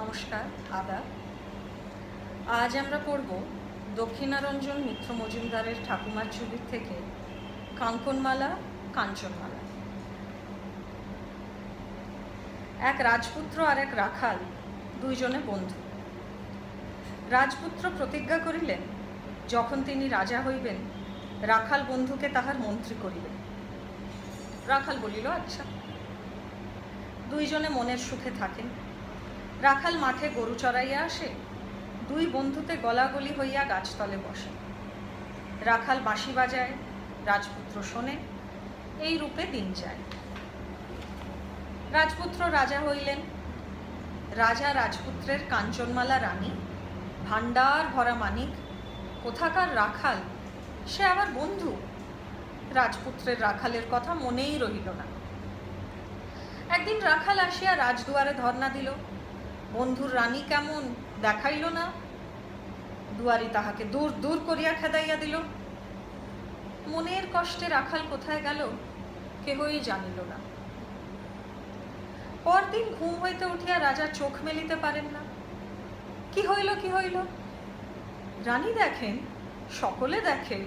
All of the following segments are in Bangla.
নমস্কার, আদাব। আজ আমরা পড়ব দক্ষিণারঞ্জন মিত্র মজুমদারের ঠাকুমার ঝুলির থেকে কাঙ্কনমালা কাঞ্চনমালা। এক রাজপুত্র আর এক রাখাল দুইজনে বন্ধু। রাজপুত্র প্রতিজ্ঞা করিলেন, যখন তিনি রাজা হইবেন রাখাল বন্ধুকে তাহার মন্ত্রী করিবেন। রাখাল বলিল, আচ্ছা। দুইজনে মনের সুখে থাকেন। রাখাল মাঠে গরু চড়াইয়া আসে, দুই বন্ধুতে গলাগলি হইয়া গাছতলে বসে। রাখাল বাঁশি বাজায়, রাজপুত্র শোনে। এই রূপে দিন যায়। রাজপুত্র রাজা হইলেন। রাজা রাজপুত্রের কাঞ্চনমালা রানী, ভাণ্ডার ভরা মানিক। কোথাকার রাখাল, সে আবার বন্ধু। রাজপুত্রের রাখালের কথা মনেই রহিল না। একদিন রাখাল আসিয়া রাজদুয়ারে ধর্ণা দিল। বন্ধুর রানী কেমন দেখাইল না। দুয়ারি তাহাকে দূর দূর করিয়া খেদাইয়া দিল। মনের কষ্টে রাখাল কোথায় গেল কেহই জানিল না। পরদিন ঘুম হইতে উঠিয়া রাজা চোখ মেলিতে পারেন না। কি হইল কি হইল? রানী দেখেন, সকলে দেখে,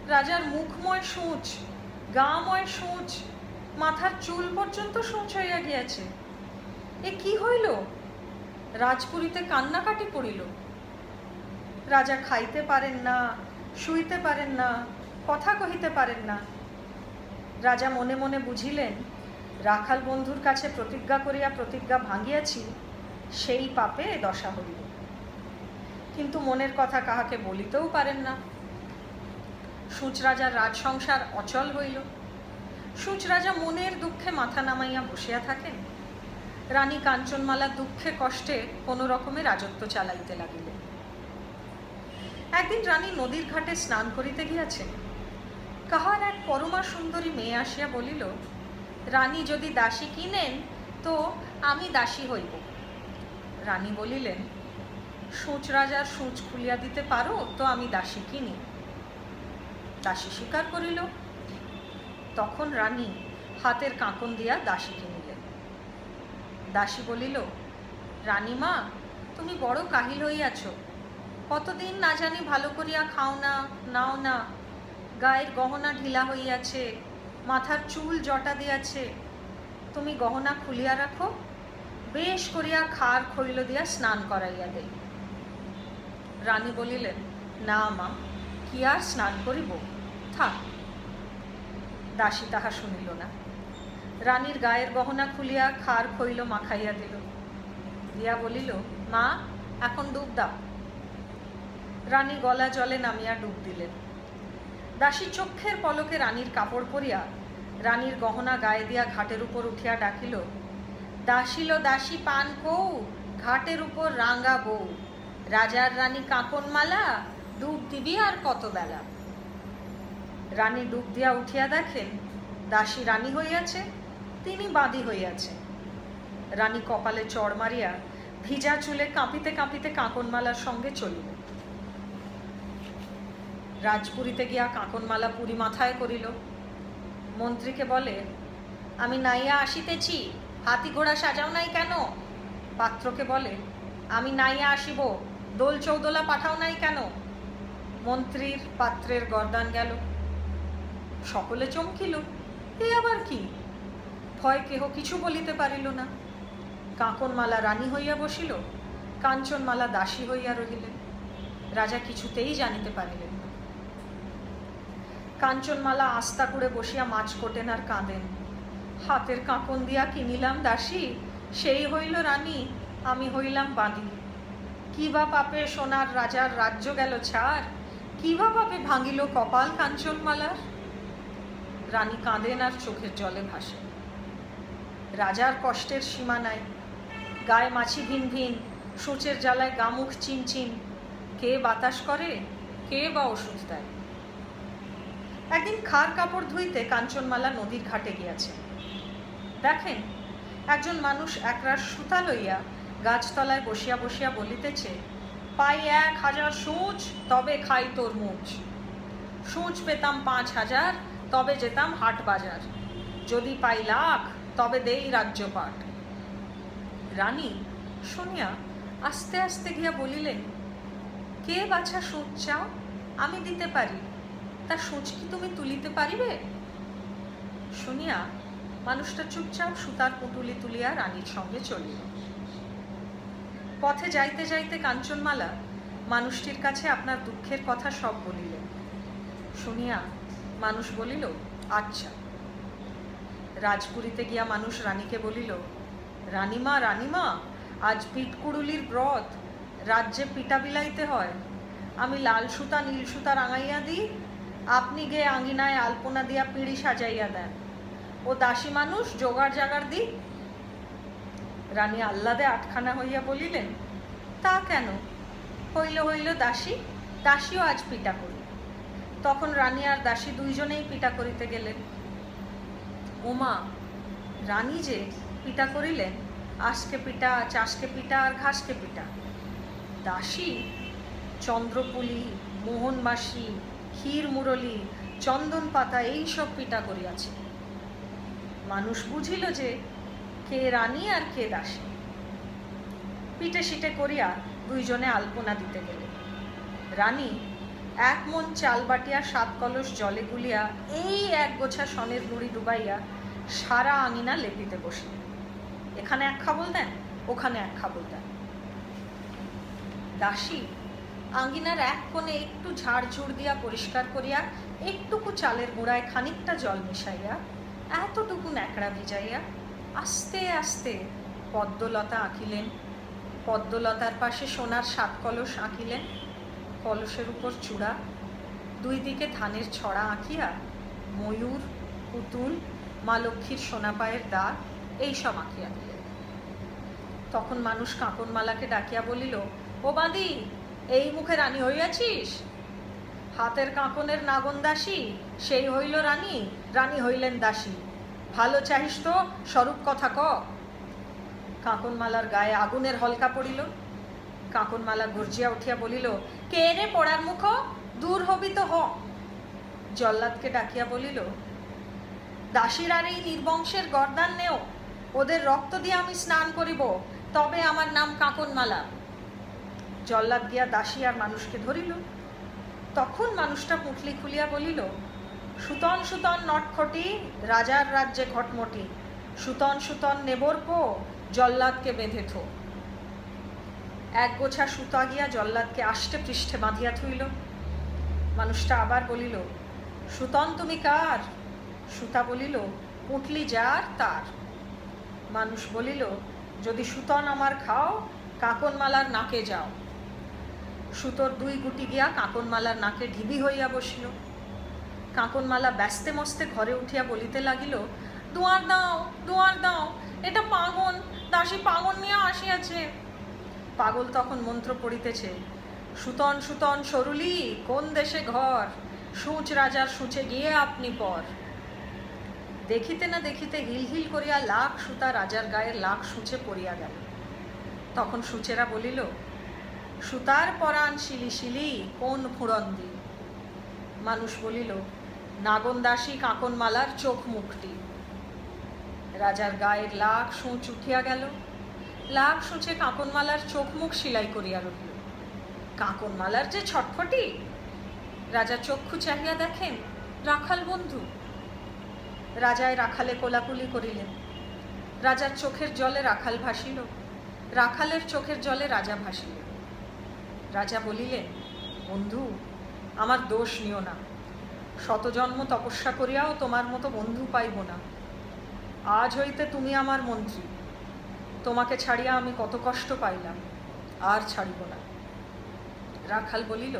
রাজার মুখময় সূঁচ, গাময় সূঁচ, মাথার চুল পর্যন্ত সূঁচ হইয়া গিয়াছে। এ কি হইল? রাজপুরীতে কান্নাকাটি পড়িল। রাজা খাইতে পারেন না, শুইতে পারেন না, কথা কহিতে পারেন না। রাজা মনে মনে বুঝিলেন, রাখাল বন্ধুর কাছে প্রতিজ্ঞা করিয়া প্রতিজ্ঞা ভাঙিয়াছি, সেই পাপে দশা হইল। কিন্তু মনের কথা কাহাকে বলিতেও পারেন না। সূচ রাজার রাজসংসার অচল হইল। সূচ রাজা মনের দুঃখে মাথা নামাইয়া বসিয়া থাকেন। রানী কাঞ্চনমালা দুঃখে কষ্টে কোনো রকমে রাজত্ব চালাইতে লাগিলেন। একদিন রানী নদীর ঘাটে স্নান করিতে গিয়াছেন। কাহার এক পরমা সুন্দরী মেয়ে আসিয়া বলিল, রানী যদি দাসী কিনেন তো আমি দাসী হইব। রানী বলিলেন, সূচ রাজার সূচ খুলিয়া দিতে পারো তো আমি দাসী কিনি। দাসী স্বীকার করিল। তখন রানী হাতের কাঁকন দিয়া দাসী কিনিলেন। দাসী বলিল, রানীমা, তুমি বড় কাহিল হইয়াছ। কতদিন না জানি ভালো করিয়া খাও না, নাও না। গায়ের গহনা ঢিলা হইয়াছে, মাথার চুল জটা দিয়াছে। তুমি গহনা খুলিয়া রাখো, বেশ করিয়া খার খৈল দিয়া স্নান করাইয়া দেই। রানী বলিলেন, না মা, কি আর স্নান করিব, থাক। দাসী তাহা শুনিল না। রানীর গায়ের গহনা খুলিয়া খার খৈল মাখাইয়া দিল। দিয়া বলিল, মা, এখন ডুব দাও। রানী গলা জলে নামিয়া ডুব দিলেন। দাসী চক্ষের পলকে রানীর কাপড় পরিয়া রানীর গহনা গায়ে দিয়া ঘাটের উপর উঠিয়া ডাকিল, দাসিল দাসী পান কৌ, ঘাটের উপর রাঙ্গা বউ। রাজার রানী কাঁকনমালা, ডুব দিবি আর কত বেলা। রানী ডুব দিয়া উঠিয়া দেখেন, দাসী রানী হইয়াছে, তিনি বাঁধি হইয়াছে। রানী কপালে চড় মারিয়া ভিজা চুলে কাঁপিতে কাঁপিতে কাঁকনমালার সঙ্গে চলিল। রাজপুরীতে গিয়া কাঁকনমালা পুরী মাথায় করিল। মন্ত্রীকে বলে, আমি নাইয়া আসিতেছি, হাতি ঘোড়া সাজাও নাই কেন? পাত্রকে বলে, আমি নাইয়া আসিব, দোল চৌদোলা পাঠাও নাই কেন? মন্ত্রীর পাত্রের গর্দান গেল। সকলে চমকিল, এ আবার কি? ভয় কেহ কিছু বলিতে পারিল না। কাঁকনমালা রানী হইয়া বসিল, কাঞ্চনমালা দাসী হইয়া রহিলেন। রাজা কিছুতেই জানিতে পারিলেন না। কাঞ্চনমালা আস্তা করে বসিয়া মাছ কোটেন আর কাঁদেন। হাতের কাঁকন দিয়া কিনিলাম দাসী, সেই হইল রানী, আমি হইলাম বাঁধি। কি বা পাপে সোনার রাজার রাজ্য গেল ছাড়, কি বা পাপে ভাঙিল কপাল কাঞ্চনমালার। রানী কাঁদেন আর চোখের জলে ভাসেন। রাজার কষ্টের সীমা নাই। গায়ে মাছি ভিন ভিন, সূচের জ্বালায় গামুখ চিনচিন। কে বাতাস করে, কে বা ওষুধ দেয়। একদিন খার কাপড় ধুইতে কাঞ্চনমালা নদীর ঘাটে গিয়াছে। দেখেন, একজন মানুষ একরাশ সুতা লইয়া গাছতলায় বসিয়া বসিয়া বলিতেছে, পাই 1000 সূচ, তবে খাই তোর মুচ। সূচ পেতাম 5000, তবে যেতাম হাট বাজার। যদি পাই লাখ, তবে দেই রাজ্যপাট। রানী শুনিয়া আস্তে আস্তে গিয়া বলিলেন, কে বাছা সূচ চাও? আমি দিতে পারি, তা সূচ কি তুমি তুলিতে পারিবে? শুনিয়া মানুষটা চুপচাপ সুতার পুঁটুলি তুলিয়া রানীর সঙ্গে চলিল। পথে যাইতে যাইতে কাঞ্চনমালা মানুষটির কাছে আপনার দুঃখের কথা সব বলিলেন। শুনিয়া মানুষ বলিল, আচ্ছা। রাজপুরীতে গিয়া মানুষ রানীকে বলিল, রানীমা রানীমা, আজ পিঠকুড়ুলির ব্রত, রাজ্যে পিঠা বিলাইতে হয়। আমি লাল সুতা নীল সুতা রাঙাইয়া দিই, আপনি গে আঙিনায় আলপনা দিয়া পিঁড়ি সাজাইয়া দেন, ও দাসী মানুষ জোগাড় জাগাড় দিই। রানী আহ্লাদে আটখানা হইয়া বলিলেন, তা কেন? হইল হইল দাসী, দাসীও আজ পিঠা করি। তখন রানী আর দাসী দুইজনেই পিঠা করিতে গেলেন। ওমা, রানী যে পিঠা করিলেন আঁশকে পিঠা, চাষকে পিঠা আর ঘাসকে পিঠা। দাসী চন্দ্রপুলি, মোহনবাসী, ক্ষীর মুরলি, চন্দন পাতা এইসব পিঠা করিয়াছে। মানুষ বুঝিল যে কে রানী আর কে দাসী। পিঠে সিটে করিয়া দুইজনে আলপনা দিতে গেলে। রানী 1 মণ চাল বাটিয়া 7 কলস জলে গুলিয়া এই 1 গোছা সনের গুঁড়ি ডুবাইয়া সারা আঙিনা লেপিতে বসিলেন। এখানে 1 খাবল দেন, ওখানে 1 খাবল দেন। দাসী আঙিনার 1 কোণে একটু ঝাড়ঝুড় দিয়া পরিষ্কার করিয়া একটুকু চালের গুঁড়ায় খানিকটা জল মিশাইয়া এতটুকু ন্যাকড়া ভিজাইয়া আস্তে আস্তে পদ্মলতা আঁকিলেন। পদ্মলতার পাশে সোনার 7 কলস আঁকিলেন। কলসের উপর চূড়া, 2 দিকে ধানের ছড়া আঁকিয়া ময়ূর, পুতুল, মা লক্ষ্মীর সোনা পায়ের দাগ এইসব আঁকিয়া দিলেন। তখন মানুষ কাঁকনমালাকে ডাকিয়া বলিল, ও বাঁধি, এই মুখে রানী হইয়াছিস? হাতের কাঁকনের নাগন দাসী, সেই হইল রানী, রানী হইলেন দাসী। ভালো চাহিস তো স্বরূপ কথা ক। কাঁকনমালার গায়ে আগুনের হলকা পড়িল। কাঁকনমালা গর্জিয়া উঠিয়া বলিল, কে রে পড়ার মুখ, দূর হবি তো হ। জল্লাদকে ডাকিয়া বলিল, দাসীর আর এই নির্বংশের গর্দান নেও, ওদের রক্ত দিয়ে আমি স্নান করিব, তবে আমার নাম কাঁকনমালা। জল্লাদ গিয়া দাসী আর মানুষকে ধরিল। তখন মানুষটা পুঁটলি খুলিয়া বলিল, সুতন সুতন নটখটি, রাজার রাজ্যে খটমটি, সুতন সুতন নেবর পো, জল্লাদকে বেঁধে থো। 1 গোছা সুতা গিয়া জল্লাদকে আষ্টে পৃষ্ঠে বাঁধিয়া থুইল। মানুষটা আবার বলিল, সুতন তুমি কার? সুতা বলিল, পুঁটলি যার তার। মানুষ বলিল, যদি সুতন আমার খাও, কাঁকনমালার নাকে যাও। সুতোর 2 গুটি গিয়া কাঁকনমালার নাকে ঢিবি হইয়া বসিল। কাঁকনমালা ব্যস্তে মস্তে ঘরে উঠিয়া বলিতে লাগিল, দুয়ার দাও, দুয়ার দাও, এটা পাগল, দাসী পাগল নিয়ে আসিয়াছে। পাগল তখন মন্ত্র পড়িতেছে, সুতন সুতন সরুলি, কোন দেশে ঘর, সূচ রাজার সূচে গিয়ে আপনি পর। দেখিতে না দেখিতে হিল হিল করিয়া লাখ সুতা রাজার গায়ের লাখ সূচে পড়িয়া গেল। তখন সূচেরা বলিল, সুতার পরাণ শিলি শিলি, কোন ফুড়ন্দি? মানুষ বলিল, নাগন দাসী কাঁকনমালার চোখ মুখটি। রাজার গায়ের লাখ সূচ উঠিয়া গেল। লাখ সূচে কাঁকনমালার চোখ মুখ সিলাই করিয়া রহিল। কাঁকনমালার যে ছটফটি! রাজা চক্ষু চাহিয়া দেখেন রাখাল বন্ধু। রাজায় রাখালে কোলাকুলি করিলেন। রাজার চোখের জলে রাখাল ভাসিল, রাখালের চোখের জলে রাজা ভাসিল। রাজা বলিলেন, বন্ধু, আমার দোষ নিও না। শতজন্ম তপস্যা করিয়াও তোমার মতো বন্ধু পাইব না। আজ হইতে তুমি আমার মন্ত্রী। তোমাকে ছাড়িয়া আমি কত কষ্ট পাইলাম, আর ছাড়িব না। রাখাল বলিল,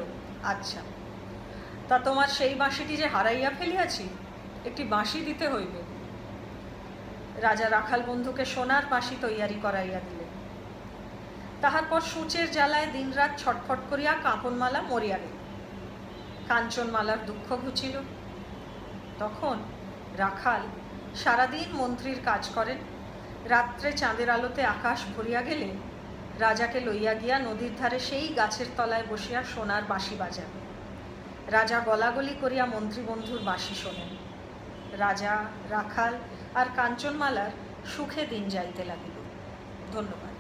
আচ্ছা, তা তোমার সেই বাঁশিটি যে হারাইয়া ফেলিয়াছি, একটি বাঁশি দিতে হইবে। রাজা রাখাল বন্ধুকে সোনার বাঁশি তৈয়ারি করাইয়া দিলেন। তাহার পর সূচের জ্বালায় দিনরাত ছটফট করিয়া কাঁকনমালা মরিয়া গেল। কাঞ্চনমালার দুঃখ ঘুচিল। তখন রাখাল সারাদিন মন্ত্রীর কাজ করেন। রাত্রে চাঁদের আলোতে আকাশ ভরিয়া গেলে রাজাকে লইয়া গিয়া নদীর ধারে সেই গাছের তলায় বসিয়া সোনার বাঁশি বাজান। রাজা গলাগলি করিয়া মন্ত্রী বন্ধুর বাঁশি শোনেন। রাজা, রাখাল আর কাঞ্চনমালার সুখে দিন যাইতে লাগিল। ধন্যবাদ।